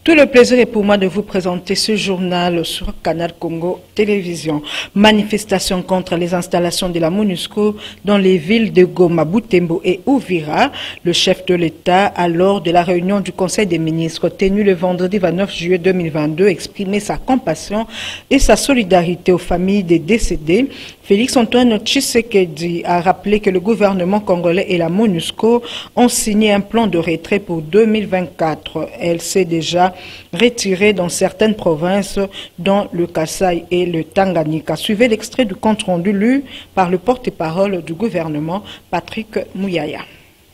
Tout le plaisir est pour moi de vous présenter ce journal sur Canal Congo Télévision. Manifestation contre les installations de la MONUSCO dans les villes de Goma, Butembo et Uvira. Le chef de l'État, lors de la réunion du Conseil des ministres tenue le vendredi 29 juillet 2022, exprimait sa compassion et sa solidarité aux familles des décédés. Félix-Antoine Tshisekedi a rappelé que le gouvernement congolais et la MONUSCO ont signé un plan de retrait pour 2024. Elle s'est déjà retirée dans certaines provinces, dont le Kasaï et le Tanganyika. Suivez l'extrait du compte rendu lu par le porte-parole du gouvernement, Patrick Mouyaya.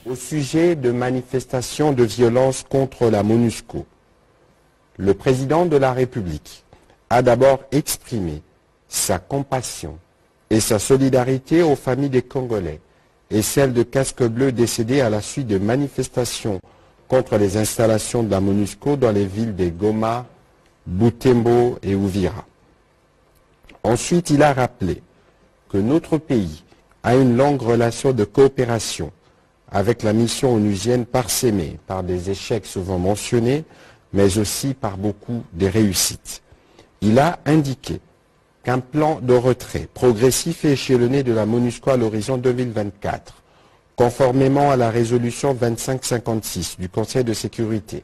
Au sujet de manifestations de violence contre la MONUSCO, le président de la République a d'abord exprimé sa compassion et sa solidarité aux familles des Congolais et celles de casques bleus décédés à la suite de manifestations contre les installations de la MONUSCO dans les villes de Goma, Butembo et Uvira. Ensuite, il a rappelé que notre pays a une longue relation de coopération avec la mission onusienne parsemée par des échecs souvent mentionnés, mais aussi par beaucoup de réussites. Il a indiqué qu'un plan de retrait progressif et échelonné de la MONUSCO à l'horizon 2024, conformément à la résolution 2556 du Conseil de sécurité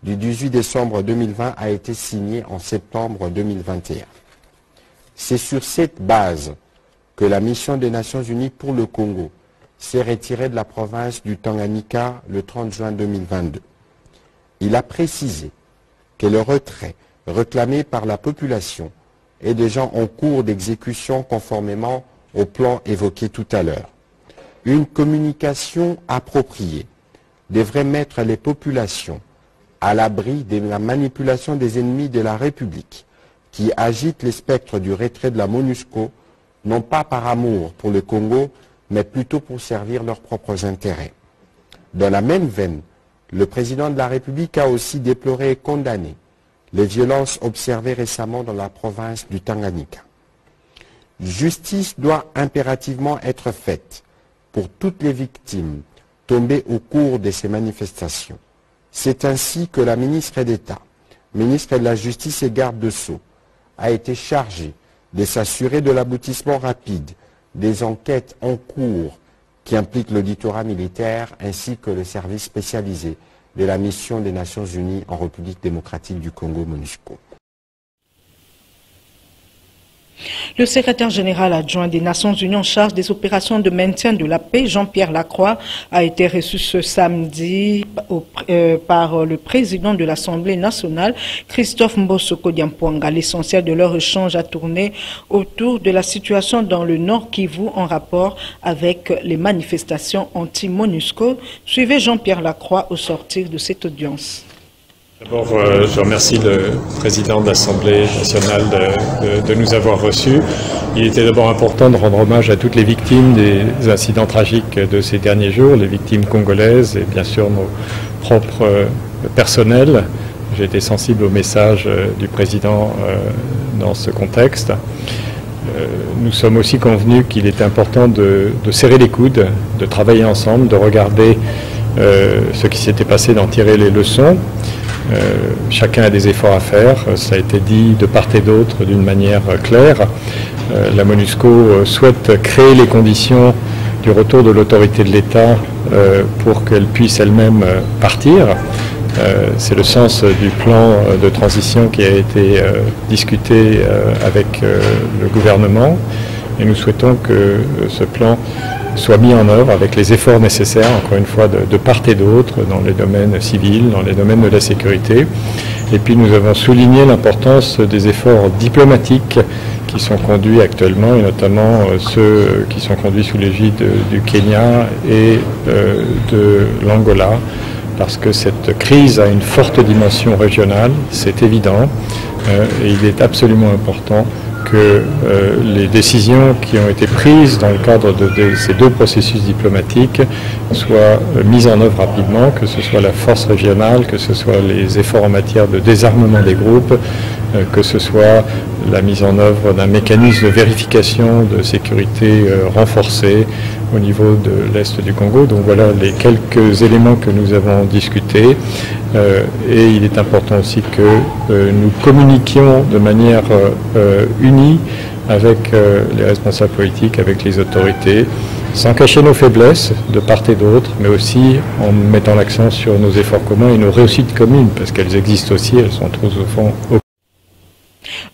du 18 décembre 2020, a été signé en septembre 2021. C'est sur cette base que la mission des Nations Unies pour le Congo s'est retirée de la province du Tanganyika le 30 juin 2022. Il a précisé que le retrait réclamé par la population est déjà en cours d'exécution conformément au plan évoqué tout à l'heure. Une communication appropriée devrait mettre les populations à l'abri de la manipulation des ennemis de la République qui agitent les spectres du retrait de la MONUSCO, non pas par amour pour le Congo, mais plutôt pour servir leurs propres intérêts. Dans la même veine, le président de la République a aussi déploré et condamné les violences observées récemment dans la province du Tanganyika. Justice doit impérativement être faite pour toutes les victimes tombées au cours de ces manifestations. C'est ainsi que la ministre d'État, ministre de la Justice et garde de Sceaux, a été chargée de s'assurer de l'aboutissement rapide des enquêtes en cours qui impliquent l'auditorat militaire ainsi que le service spécialisé de la mission des Nations Unies en République démocratique du Congo, MONUSCO. Le secrétaire général adjoint des Nations Unies en charge des opérations de maintien de la paix, Jean-Pierre Lacroix, a été reçu ce samedi par le président de l'Assemblée nationale, Christophe Mbosoko Diampuanga. L'essentiel de leur échange a tourné autour de la situation dans le Nord Kivu en rapport avec les manifestations anti-MONUSCO. Suivez Jean-Pierre Lacroix au sortir de cette audience. D'abord, je remercie le président de l'Assemblée nationale de nous avoir reçus. Il était d'abord important de rendre hommage à toutes les victimes des incidents tragiques de ces derniers jours, les victimes congolaises et bien sûr nos propres personnels. J'ai été sensible au message du président dans ce contexte. Nous sommes aussi convenus qu'il est important de serrer les coudes, de travailler ensemble, de regarder ce qui s'était passé, d'en tirer les leçons. Chacun a des efforts à faire, ça a été dit de part et d'autre d'une manière claire. La MONUSCO souhaite créer les conditions du retour de l'autorité de l'État pour qu'elle puisse elle-même partir. C'est le sens du plan de transition qui a été discuté avec le gouvernement et nous souhaitons que ce plan soit mis en œuvre avec les efforts nécessaires, encore une fois, de part et d'autre, dans les domaines civils, dans les domaines de la sécurité. Et puis nous avons souligné l'importance des efforts diplomatiques qui sont conduits actuellement, et notamment ceux qui sont conduits sous l'égide du Kenya et de l'Angola, parce que cette crise a une forte dimension régionale, c'est évident, et il est absolument important que les décisions qui ont été prises dans le cadre de ces deux processus diplomatiques soient mises en œuvre rapidement, que ce soit la force régionale, que ce soit les efforts en matière de désarmement des groupes que ce soit la mise en œuvre d'un mécanisme de vérification de sécurité renforcé au niveau de l'Est du Congo. Donc voilà les quelques éléments que nous avons discutés. Et il est important aussi que nous communiquions de manière unie avec les responsables politiques, avec les autorités, sans cacher nos faiblesses de part et d'autre, mais aussi en mettant l'accent sur nos efforts communs et nos réussites communes, parce qu'elles existent aussi, elles sont trop au fond.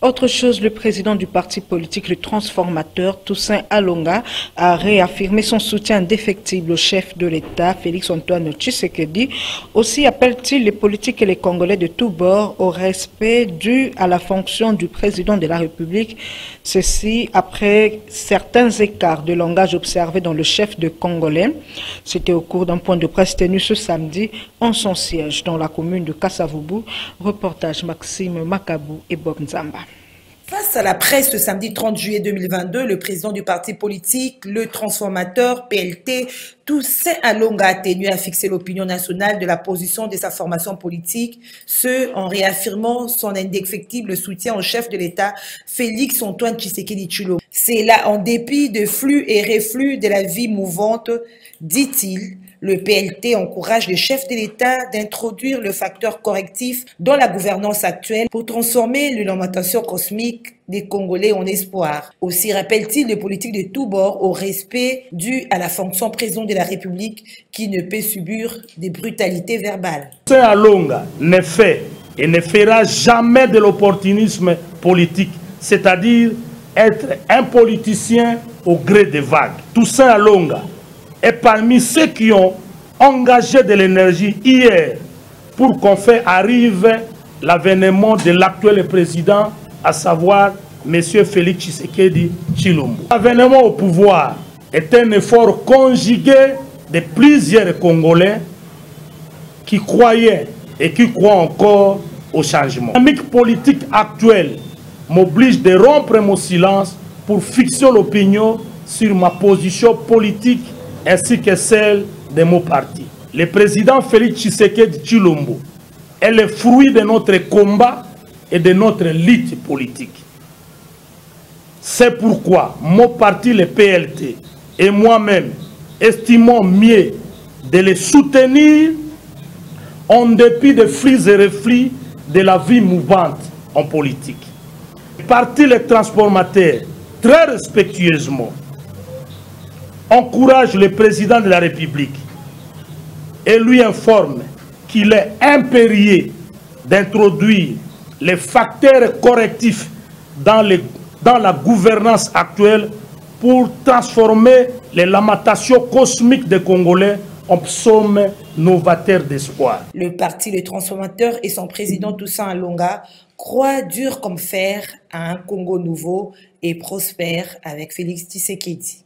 Autre chose, le président du parti politique, le transformateur Toussaint Alonga, a réaffirmé son soutien indéfectible au chef de l'État, Félix-Antoine Tshisekedi. Aussi appelle-t-il les politiques et les Congolais de tous bords au respect dû à la fonction du président de la République. Ceci après certains écarts de langage observés dans le chef de Congolais. C'était au cours d'un point de presse tenu ce samedi en son siège dans la commune de Kassavubu. Reportage Maxime Makabou et Bob Nzamba. Face à la presse le samedi 30 juillet 2022, le président du parti politique, le transformateur PLT, Toussaint Alonga a tenu à fixer l'opinion nationale de la position de sa formation politique, ce en réaffirmant son indéfectible soutien au chef de l'État, Félix-Antoine Tshisekedi Tshilombo. C'est là en dépit de flux et reflux de la vie mouvante, dit-il. Le PLT encourage le chef de l'État d'introduire le facteur correctif dans la gouvernance actuelle pour transformer l'alimentation cosmique des Congolais en espoir. Aussi rappelle-t-il les politiques de tous bords au respect dû à la fonction président de la République qui ne peut subir des brutalités verbales. Toussaint Alonga ne fait et ne fera jamais de l'opportunisme politique, c'est-à-dire être un politicien au gré des vagues. Toussaint Alonga est parmi ceux qui ont engagé de l'énergie hier pour qu'on fait arrive l'avènement de l'actuel président, à savoir M. Félix Tshisekedi Tshilombo. L'avènement au pouvoir est un effort conjugué de plusieurs Congolais qui croyaient et qui croient encore au changement. La dynamique politique actuelle m'oblige de rompre mon silence pour fixer l'opinion sur ma position politique ainsi que celle de mon parti. Le président Félix Tshisekedi Tshilombo est le fruit de notre combat et de notre lutte politique. C'est pourquoi mon parti, le PLT, et moi-même estimons mieux de le soutenir en dépit des flux et reflux de la vie mouvante en politique. Le parti Les Transformateurs, très respectueusement, encourage le président de la République et lui informe qu'il est impérieux d'introduire les facteurs correctifs dans la gouvernance actuelle pour transformer les lamentations cosmiques des Congolais en psaumes novateurs d'espoir. Le parti Le Transformateur et son président Toussaint Alonga croient dur comme fer à un Congo nouveau et prospère avec Félix Tshisekedi.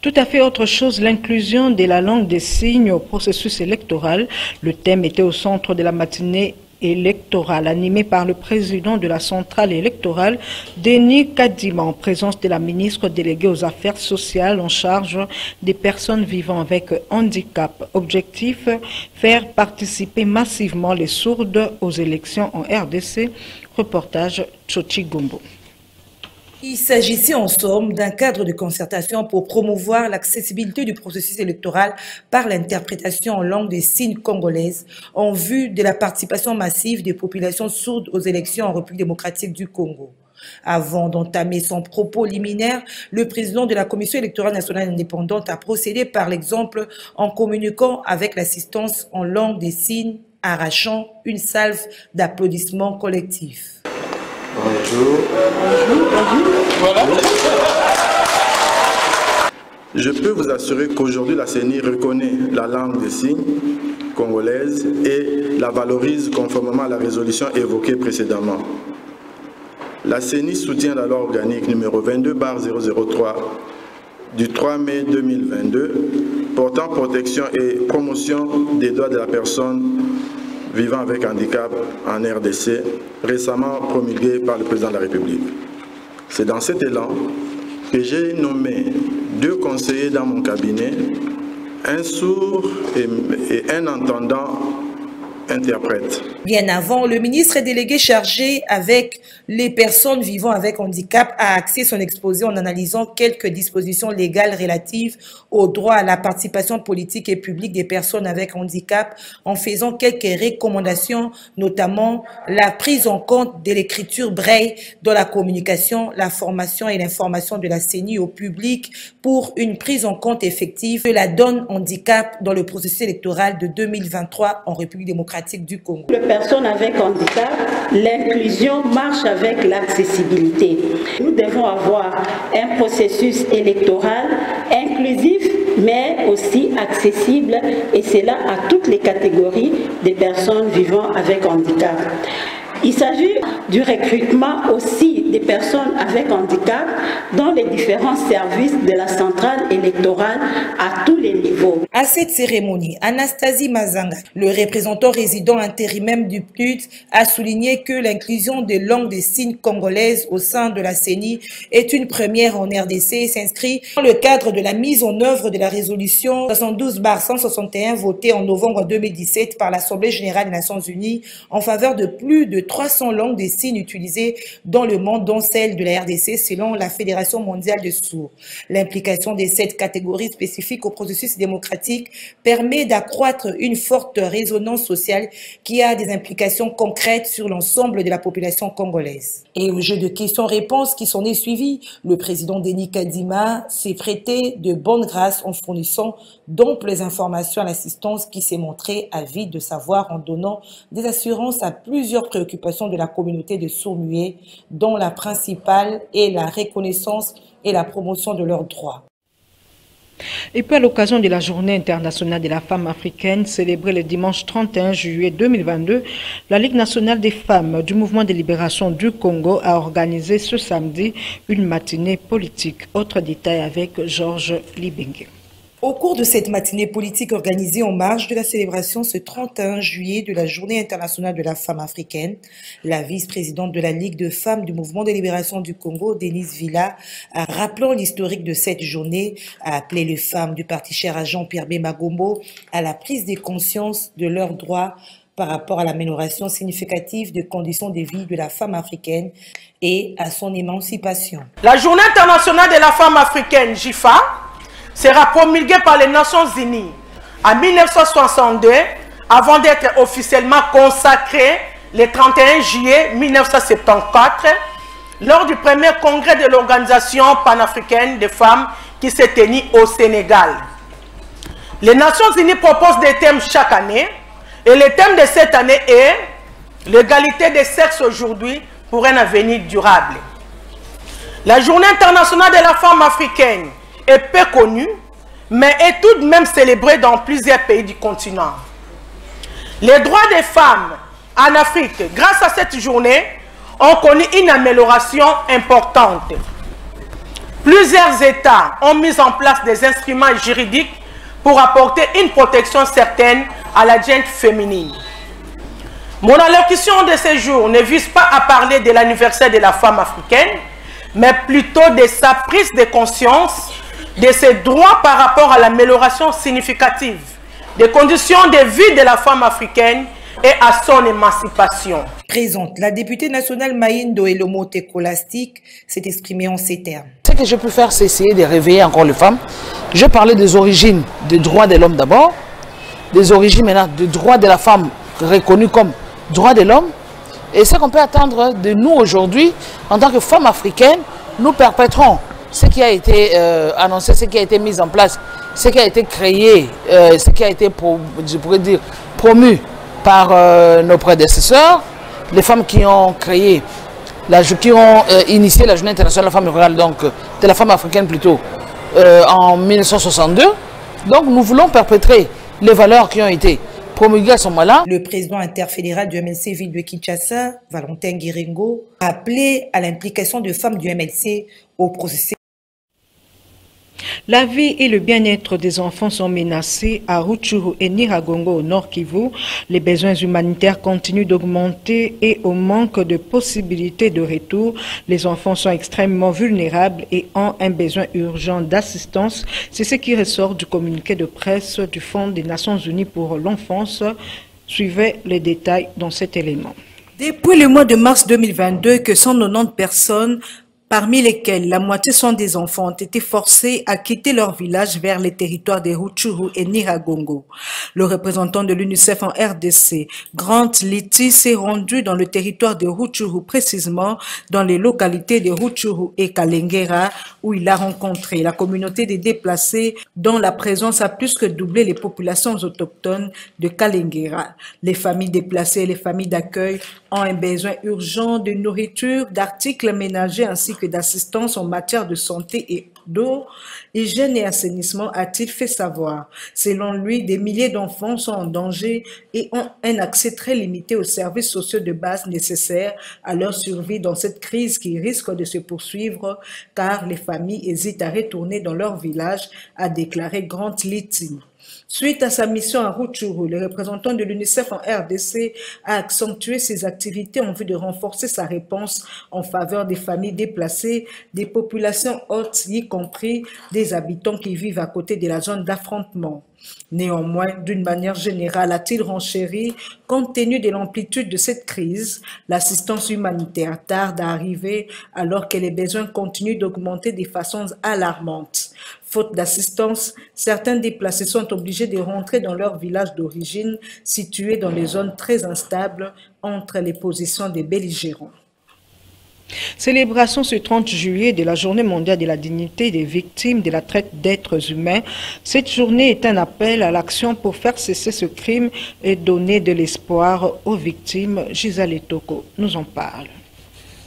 Tout à fait autre chose, l'inclusion de la langue des signes au processus électoral. Le thème était au centre de la matinée électorale animée par le président de la centrale électorale, Denis Kadima, en présence de la ministre déléguée aux affaires sociales en charge des personnes vivant avec handicap. Objectif, faire participer massivement les sourdes aux élections en RDC. Reportage Tchochi Gombo. Il s'agissait en somme d'un cadre de concertation pour promouvoir l'accessibilité du processus électoral par l'interprétation en langue des signes congolaise en vue de la participation massive des populations sourdes aux élections en République démocratique du Congo. Avant d'entamer son propos liminaire, le président de la Commission électorale nationale indépendante a procédé par l'exemple en communiquant avec l'assistance en langue des signes, arrachant une salve d'applaudissements collectifs. Bonjour. Voilà. Je peux vous assurer qu'aujourd'hui, la CENI reconnaît la langue des signes congolaise et la valorise conformément à la résolution évoquée précédemment. La CENI soutient la loi organique numéro 22/003 du 3 mai 2022 portant protection et promotion des droits de la personne vivant avec handicap en RDC, récemment promulguée par le président de la République. C'est dans cet élan que j'ai nommé 2 conseillers dans mon cabinet, un sourd et un entendant interprète. Bien avant, le ministre délégué chargé avec les personnes vivant avec handicap a axé son exposé en analysant quelques dispositions légales relatives au droit à la participation politique et publique des personnes avec handicap, en faisant quelques recommandations, notamment la prise en compte de l'écriture braille dans la communication, la formation et l'information de la CENI au public pour une prise en compte effective de la donne handicap dans le processus électoral de 2023 en République démocratique du Congo. Les personnes avec handicap, l'inclusion marche avec l'accessibilité. Nous devons avoir un processus électoral inclusif mais aussi accessible, et cela à toutes les catégories des personnes vivant avec handicap. Il s'agit du recrutement aussi des personnes avec handicap dans les différents services de la centrale électorale à tous les niveaux. À cette cérémonie, Anastasie Mazanga, le représentant résident intérimaire du PNUD, a souligné que l'inclusion des langues des signes congolaises au sein de la CENI est une première en RDC et s'inscrit dans le cadre de la mise en œuvre de la résolution 72/161 votée en novembre 2017 par l'Assemblée générale des Nations unies en faveur de plus de 300 langues des signes utilisées dans le monde, dont celle de la RDC selon la Fédération mondiale des sourds. L'implication de cette catégorie spécifique au processus démocratique permet d'accroître une forte résonance sociale qui a des implications concrètes sur l'ensemble de la population congolaise. Et au jeu de questions-réponses qui s'en est suivi, le président Denis Kadima s'est prêté de bonne grâce en fournissant d'amples informations à l'assistance qui s'est montrée avide de savoir en donnant des assurances à plusieurs préoccupations de la communauté de sourds-muets, dont la principale est la reconnaissance et la promotion de leurs droits. Et puis à l'occasion de la Journée internationale de la femme africaine, célébrée le dimanche 31 juillet 2022, la Ligue nationale des femmes du mouvement de libération du Congo a organisé ce samedi une matinée politique. Autre détail avec Georges Libengue. Au cours de cette matinée politique organisée en marge de la célébration ce 31 juillet de la Journée internationale de la femme africaine, la vice-présidente de la Ligue de femmes du mouvement de libération du Congo, Denise Villa, rappelant l'historique de cette journée, a appelé les femmes du parti cher à Jean-Pierre Magombo à la prise de conscience de leurs droits par rapport à l'amélioration significative des conditions de vie de la femme africaine et à son émancipation. La Journée internationale de la femme africaine, JIFA, sera promulguée par les Nations Unies en 1962 avant d'être officiellement consacrée le 31 juillet 1974 lors du premier congrès de l'Organisation panafricaine des femmes qui s'est tenu au Sénégal. Les Nations Unies proposent des thèmes chaque année et le thème de cette année est l'égalité des sexes aujourd'hui pour un avenir durable. La Journée internationale de la femme africaine est peu connue, mais est tout de même célébrée dans plusieurs pays du continent. Les droits des femmes en Afrique, grâce à cette journée, ont connu une amélioration importante. Plusieurs États ont mis en place des instruments juridiques pour apporter une protection certaine à la gente féminine. Mon allocution de ce jour ne vise pas à parler de l'anniversaire de la femme africaine, mais plutôt de sa prise de conscience de ses droits par rapport à l'amélioration significative des conditions de vie de la femme africaine et à son émancipation. Présente, la députée nationale Maïndo Elomote Kolastik s'est exprimée en ces termes. Ce que je peux faire, c'est essayer de réveiller encore les femmes. Je parlais des origines des droits de l'homme d'abord, des origines maintenant des droits de la femme reconnus comme droits de l'homme. Et ce qu'on peut attendre de nous aujourd'hui, en tant que femmes africaines, nous perpétrons ce qui a été annoncé, ce qui a été mis en place, ce qui a été créé, ce qui a été, je pourrais dire, promu par nos prédécesseurs, les femmes qui ont créé, qui ont initié la Journée internationale de la femme rurale, donc de la femme africaine plutôt, en 1962. Donc nous voulons perpétrer les valeurs qui ont été promulguées à ce moment-là. Le président interfédéral du MLC Ville de Kinshasa, Valentin Guiringo, a appelé à l'implication de femmes du MLC au processus. La vie et le bien-être des enfants sont menacés à Rutshuru et Nyiragongo au Nord Kivu. Les besoins humanitaires continuent d'augmenter et au manque de possibilités de retour, les enfants sont extrêmement vulnérables et ont un besoin urgent d'assistance. C'est ce qui ressort du communiqué de presse du Fonds des Nations Unies pour l'enfance Suivez les détails dans cet élément. Depuis le mois de mars 2022, que 190 personnes, parmi lesquelles la moitié sont des enfants, ont été forcés à quitter leur village vers les territoires de Rutshuru et Nyiragongo. Le représentant de l'UNICEF en RDC, Grant Litty, s'est rendu dans le territoire de Rutshuru, précisément dans les localités de Rutshuru et Kalengera, où il a rencontré la communauté des déplacés, dont la présence a plus que doublé les populations autochtones de Kalengera. Les familles déplacées et les familles d'accueil ont un besoin urgent de nourriture, d'articles ménagers ainsi que d'assistance en matière de santé et d'eau, hygiène et assainissement, a-t-il fait savoir. Selon lui, des milliers d'enfants sont en danger et ont un accès très limité aux services sociaux de base nécessaires à leur survie dans cette crise qui risque de se poursuivre car les familles hésitent à retourner dans leur village, a déclaré Grant Litty. Suite à sa mission à Rutshuru, le représentant de l'UNICEF en RDC a accentué ses activités en vue de renforcer sa réponse en faveur des familles déplacées, des populations hautes, y compris des habitants qui vivent à côté de la zone d'affrontement. Néanmoins, d'une manière générale, a-t-il renchéri, compte tenu de l'amplitude de cette crise, l'assistance humanitaire tarde à arriver alors que les besoins continuent d'augmenter de façon alarmante. Faute d'assistance, certains déplacés sont obligés de rentrer dans leur village d'origine, situé dans les zones très instables entre les positions des belligérants. Célébration ce 30 juillet de la Journée mondiale de la dignité des victimes de la traite d'êtres humains. Cette journée est un appel à l'action pour faire cesser ce crime et donner de l'espoir aux victimes. Gisèle Etoko nous en parle.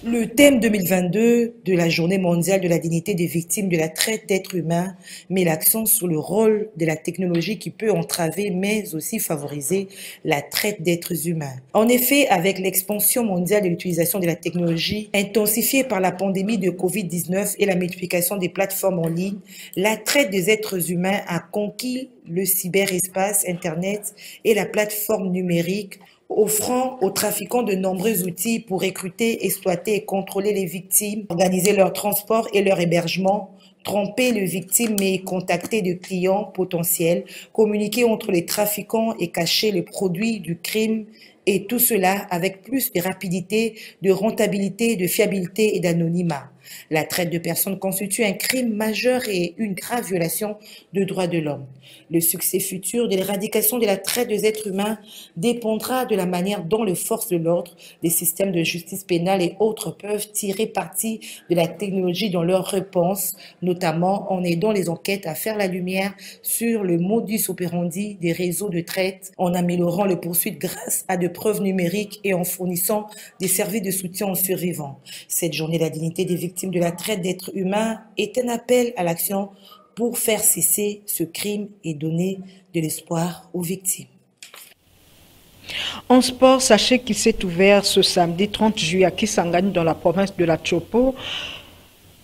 Le thème 2022 de la Journée mondiale de la dignité des victimes de la traite d'êtres humains met l'accent sur le rôle de la technologie qui peut entraver mais aussi favoriser la traite d'êtres humains. En effet, avec l'expansion mondiale de l'utilisation de la technologie intensifiée par la pandémie de Covid-19 et la multiplication des plateformes en ligne, la traite des êtres humains a conquis le cyberespace, Internet et la plateforme numérique, offrant aux trafiquants de nombreux outils pour recruter, exploiter et contrôler les victimes, organiser leur transport et leur hébergement, tromper les victimes mais contacter des clients potentiels, communiquer entre les trafiquants et cacher les produits du crime, et tout cela avec plus de rapidité, de rentabilité, de fiabilité et d'anonymat. La traite de personnes constitue un crime majeur et une grave violation des droits de l'homme. Le succès futur de l'éradication de la traite des êtres humains dépendra de la manière dont les forces de l'ordre, les systèmes de justice pénale et autres peuvent tirer parti de la technologie dans leur réponse, notamment en aidant les enquêtes à faire la lumière sur le modus operandi des réseaux de traite, en améliorant les poursuites grâce à de preuves numériques et en fournissant des services de soutien aux survivants. Cette journée de la dignité des victimes de la traite d'êtres humains est un appel à l'action pour faire cesser ce crime et donner de l'espoir aux victimes. En sport, sachez qu'il s'est ouvert ce samedi 30 juillet à Kisangani dans la province de la Chopo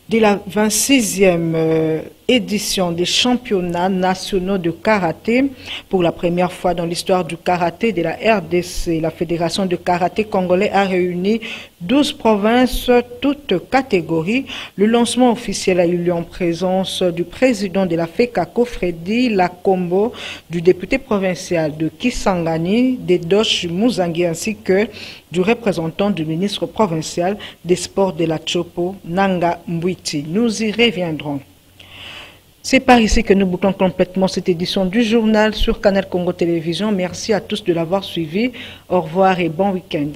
de la 26e édition des championnats nationaux de karaté. Pour la première fois dans l'histoire du karaté de la RDC, la Fédération de karaté congolais a réuni 12 provinces, toutes catégories. Le lancement officiel a eu lieu en présence du président de la FECACO, Freddy Lakombo, du député provincial de Kisangani, Dedoche Muzangi, ainsi que du représentant du ministre provincial des sports de la Chopo, Nanga Mbwiti. Nous y reviendrons. C'est par ici que nous bouclons complètement cette édition du journal sur Canal Congo Télévision. Merci à tous de l'avoir suivi. Au revoir et bon week-end.